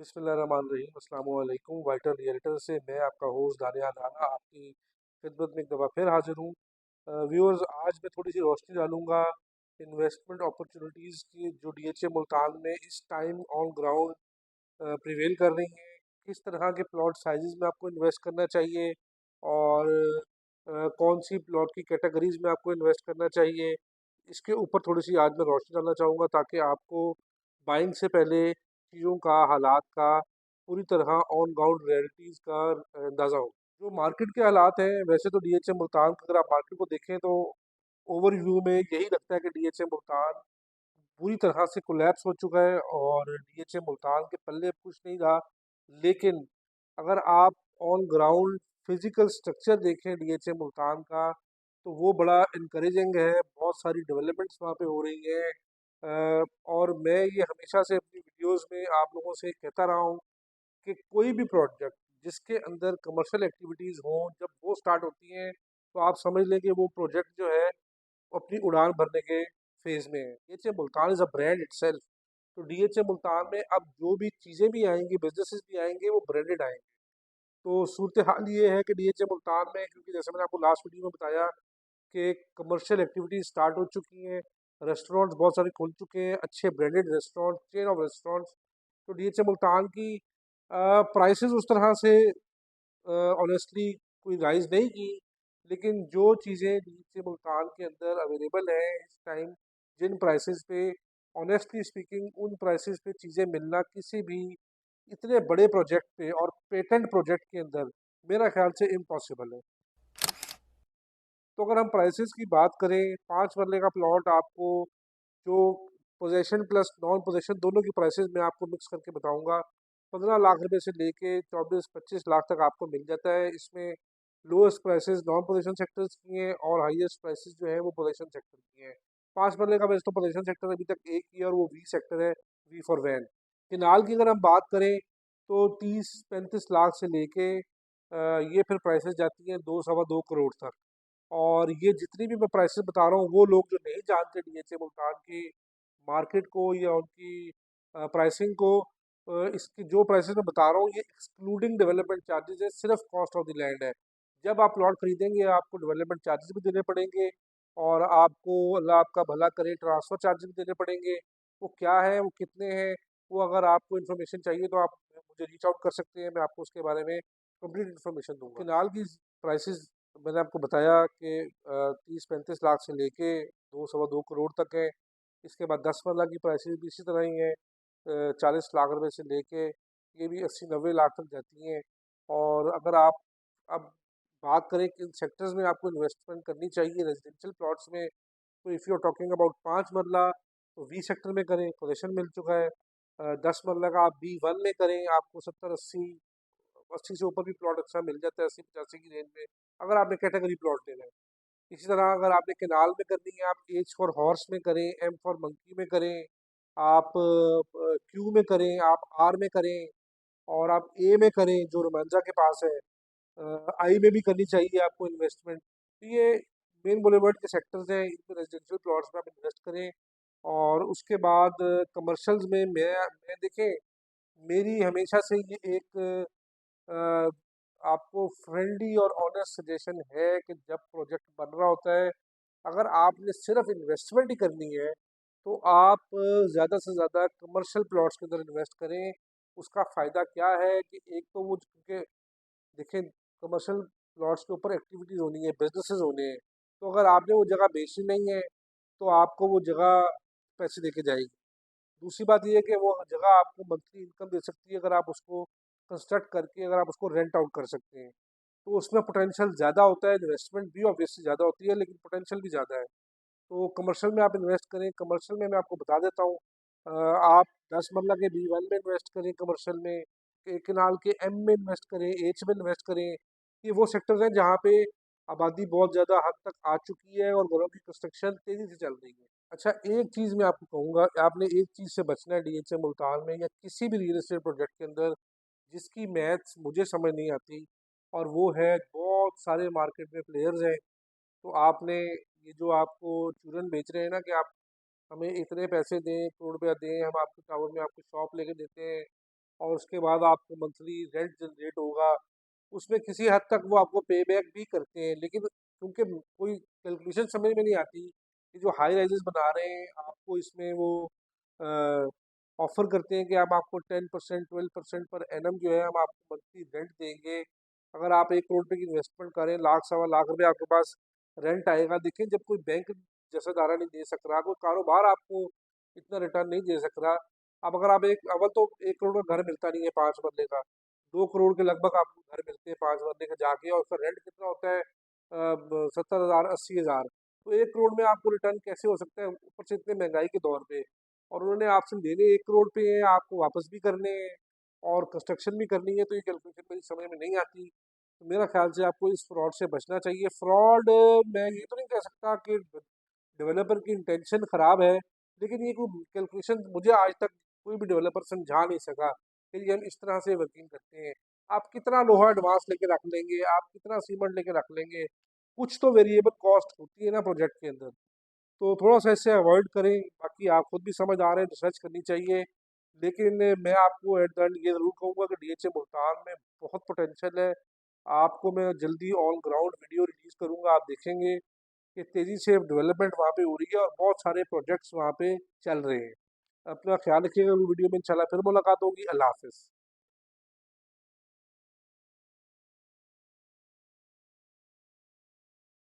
बिस्मिल्लाहिर्रहमानिर्रहीम अस्सलाम वालेकुम। वाइटल रियल्टर से मैं आपका होस्ट दानियाल राना आपकी खिदमत में एक दफ़ा फिर हाजिर हूँ। व्यूअर्स, आज मैं थोड़ी सी रोशनी डालूंगा इन्वेस्टमेंट अपॉर्चुनिटीज़ की जो डीएचए मुल्तान में इस टाइम ऑन ग्राउंड प्रिवेल कर रही हैं। किस तरह के प्लॉट साइजेस में आपको इन्वेस्ट करना चाहिए और कौन सी प्लॉट की कैटेगरीज में आपको इन्वेस्ट करना चाहिए, इसके ऊपर थोड़ी सी आज मैं रोशनी डालना चाहूँगा ताकि आपको बाइंग से पहले चीज़ों का, हालात का, पूरी तरह ऑन ग्राउंड रियलिटीज़ का अंदाज़ा हो। जो मार्केट के हालात हैं, वैसे तो डीएचए मुल्तान का अगर आप मार्केट को देखें तो ओवरव्यू में यही लगता है कि डीएचए मुल्तान पूरी तरह से कोलैप्स हो चुका है और डीएचए मुल्तान के पल्ले अब कुछ नहीं रहा। लेकिन अगर आप ऑन ग्राउंड फिजिकल स्ट्रक्चर देखें डीएचए मुल्तान का, तो वो बड़ा इनकरेजिंग है। बहुत सारी डेवलपमेंट्स वहाँ पे हो रही हैं। और मैं ये हमेशा से अपनी वीडियोस में आप लोगों से कहता रहा हूँ कि कोई भी प्रोजेक्ट जिसके अंदर कमर्शियल एक्टिविटीज़ हों, जब वो स्टार्ट होती हैं तो आप समझ लें कि वो प्रोजेक्ट जो है वो अपनी उड़ान भरने के फेज़ में है। DHA Multan is a brand itself. तो डीएचए मुल्तान में अब जो भी चीज़ें भी आएंगी, बिजनेसेस भी आएंगे, वो ब्रांडेड आएंगे। तो सूरत हाल ये है कि डीएचए मुल्तान में, क्योंकि जैसे मैंने आपको लास्ट वीडियो में बताया कि कमर्शियल एक्टिविटीज स्टार्ट हो चुकी हैं, रेस्टोरेंट्स बहुत सारे खुल चुके हैं, अच्छे branded restaurant, chain of restaurants. तो डीएचए मुल्तान की प्राइसेस उस तरह से ऑनेस्टली कोई राइज नहीं की। लेकिन जो चीज़ें डीएचए मुल्तान के अंदर अवेलेबल हैं इस टाइम, जिन प्राइसेस पे, ऑनेस्टली स्पीकिंग उन प्राइसेस पे चीज़ें मिलना किसी भी इतने बड़े प्रोजेक्ट पे और पेटेंट प्रोजेक्ट के अंदर मेरा ख्याल से इम्पॉसिबल है। तो अगर हम प्राइसेस की बात करें, 5 मरले का प्लॉट आपको, जो पोजेशन प्लस नॉन पोजेशन दोनों की प्राइसेस मैं आपको मिक्स करके बताऊंगा, 15 लाख रुपए से लेके 24-25 लाख तक आपको मिल जाता है। इसमें lowest prices non possession sectors की हैं और हाईएस्ट प्राइसेस जो है वो पोजेशन सेक्टर की हैं। 5 मरले का वैसे तो पोजेशन सेक्टर अभी तक एक ही है और वो वी सेक्टर है, वी फॉर वैन। किनाल की अगर हम बात करें तो 30-35 लाख से लेके ये फिर प्राइसेस जाती हैं 2 सवा 2 करोड़ तक। और ये जितनी भी मैं प्राइसेस बता रहा हूँ, वो लोग जो नहीं जानते डीएचए मुल्तान की मार्केट को या उनकी प्राइसिंग को, इसकी जो प्राइसेस मैं बता रहा हूँ ये एक्सक्लूडिंग डेवलपमेंट चार्जेस है, सिर्फ कॉस्ट ऑफ द लैंड है। जब आप प्लॉट खरीदेंगे आपको डेवलपमेंट चार्जेस भी देने पड़ेंगे और आपको, अल्लाह आपका भला करे, ट्रांसफ़र चार्जेस भी देने पड़ेंगे। वो क्या है, वो कितने हैं, वो अगर आपको इन्फॉर्मेशन चाहिए तो आप मुझे रीच आउट कर सकते हैं, मैं आपको उसके बारे में कंप्लीट इन्फॉर्मेशन दूंगा। फिलहाल की प्राइसेस मैंने आपको बताया कि 30-35 लाख से लेके 2 सवा 2 करोड़ तक है। इसके बाद 10 मरला की प्राइसेस भी इसी तरह ही है, 40 लाख रुपए से लेके ये भी 80-90 लाख तक जाती हैं। और अगर आप अब बात करें कि इन सेक्टर्स में आपको इन्वेस्टमेंट करनी चाहिए रेजिडेंशियल प्लॉट्स में, तो if you are talking about 5 marla तो वी सेक्टर में करें, पोजेशन मिल चुका है। 10 मरला का आप B1 में करें, आपको 70-80, 80 से ऊपर भी प्लॉट अच्छा मिल जाता है, 80-85 की रेंज में, अगर आपने कैटेगरी प्लॉट लेना है। इसी तरह अगर आपने केनाल में करनी है, आप H फॉर हॉर्स में करें, M फॉर मंकी में करें, आप Q में करें, आप R में करें, और आप A में करें जो रोमांचा के पास है, आई में भी करनी चाहिए आपको इन्वेस्टमेंट। तो ये मेन बुलेवर्ड के सेक्टर्स हैं, इनमें रेजिडेंशियल प्लॉट्स में आप इन्वेस्ट करें। और उसके बाद कमर्शियल्स में मैं देखें, मेरी हमेशा से ये एक अ, आपको फ्रेंडली और ऑनेस्ट सजेशन है कि जब प्रोजेक्ट बन रहा होता है, अगर आपने सिर्फ इन्वेस्टमेंट ही करनी है तो आप ज़्यादा से ज़्यादा कमर्शियल प्लॉट्स के अंदर इन्वेस्ट करें। उसका फ़ायदा क्या है कि एक तो वो, क्योंकि देखिए, कमर्शियल प्लॉट्स के ऊपर एक्टिविटीज़ होनी है, बिजनेसेस होने हैं। तो अगर आपने वो जगह बेचनी नहीं है तो आपको वो जगह पैसे दे के जाएगी। दूसरी बात ये है कि वो जगह आपको मंथली इनकम दे सकती है अगर आप उसको कंस्ट्रक्ट करके, अगर आप उसको रेंट आउट कर सकते हैं। तो उसमें पोटेंशियल ज़्यादा होता है, इन्वेस्टमेंट भी ऑब्वियसली ज़्यादा होती है लेकिन पोटेंशियल भी ज़्यादा है। तो कमर्शियल में आप इन्वेस्ट करें। कमर्शियल में मैं आपको बता देता हूँ, आप 10 मरला के B1 में इन्वेस्ट करें, कमर्शियल में केनाल के M में इन्वेस्ट करें, H में इन्वेस्ट करें। ये वो सेक्टर्स हैं जहाँ पे आबादी बहुत ज़्यादा हद तक आ चुकी है और घरों की कंस्ट्रक्शन तेज़ी से चल रही है। अच्छा, एक चीज़ मैं आपको कहूँगा, आपने एक चीज़ से बचना है डीएचए मुल्तान में या किसी भी रियल एस्टेट प्रोजेक्ट के अंदर, जिसकी मैथ्स मुझे समझ नहीं आती, और वो है बहुत सारे मार्केट में प्लेयर्स हैं। तो आपने ये जो आपको चूरन बेच रहे हैं ना कि आप हमें इतने पैसे दें, करोड़ रुपया दें, हम आपके टावर में आपको शॉप लेके देते हैं, और उसके बाद आपको मंथली रेंट जनरेट होगा। उसमें किसी हद तक वो आपको पे बैक भी करते हैं, लेकिन क्योंकि कोई कैलकुलेशन समझ में नहीं आती कि जो हाई राइजेस बना रहे हैं आपको इसमें वो ऑफर करते हैं कि हम आपको 10% 12% पर एनम जो है हम आपको मंथली रेंट देंगे। अगर आप 1 करोड़ रुपए की इन्वेस्टमेंट करें, लाख सवा लाख रुपए आपके पास रेंट आएगा। देखिए, जब कोई बैंक जैसा दारा नहीं दे सक रहा, कोई कारोबार आपको इतना रिटर्न नहीं दे सक रहा। अब अगर आप एक अव्वल तो 1 करोड़ का घर मिलता नहीं है 5 मरले का, 2 करोड़ के लगभग आपको घर मिलते हैं 5 मरले का जाके, और उसका रेंट कितना होता है 70,000 80,000। तो 1 करोड़ में आपको रिटर्न कैसे हो सकता है, ऊपर से इतने महंगाई के दौर पे। और उन्होंने आपसे लेने 1 करोड़ पे हैं, आपको वापस भी करने हैं और कंस्ट्रक्शन भी करनी है, तो ये कैलकुलेशन मेरी समझ में नहीं आती। तो मेरा ख्याल से आपको इस फ्रॉड से बचना चाहिए। फ्रॉड, मैं ये तो नहीं कह सकता कि डेवलपर की इंटेंशन खराब है, लेकिन ये कोई कैलकुलेशन मुझे आज तक कोई भी डेवलपर समझा नहीं सका कि ये हम इस तरह से वर्किंग करते हैं। आप कितना लोहा एडवांस लेके रख लेंगे, आप कितना सीमेंट लेके रख लेंगे, कुछ तो वेरिएबल कॉस्ट होती है ना प्रोजेक्ट के अंदर। तो थोड़ा सा इससे अवॉइड करें। बाकी आप खुद भी समझ आ रहे हैं, रिसर्च करनी चाहिए। लेकिन मैं आपको एट द एंड ये ज़रूर कहूँगा कि डीएचए मुल्तान में बहुत पोटेंशियल है। आपको मैं जल्दी ऑन ग्राउंड वीडियो रिलीज़ करूँगा, आप देखेंगे कि तेज़ी से डेवलपमेंट वहाँ पे हो रही है और बहुत सारे प्रोजेक्ट्स वहाँ पे चल रहे हैं। अपना ख्याल रखिएगा। वीडियो में इंशाल्लाह फिर मुलाकात होगी। अल्लाह हाफ़िज़।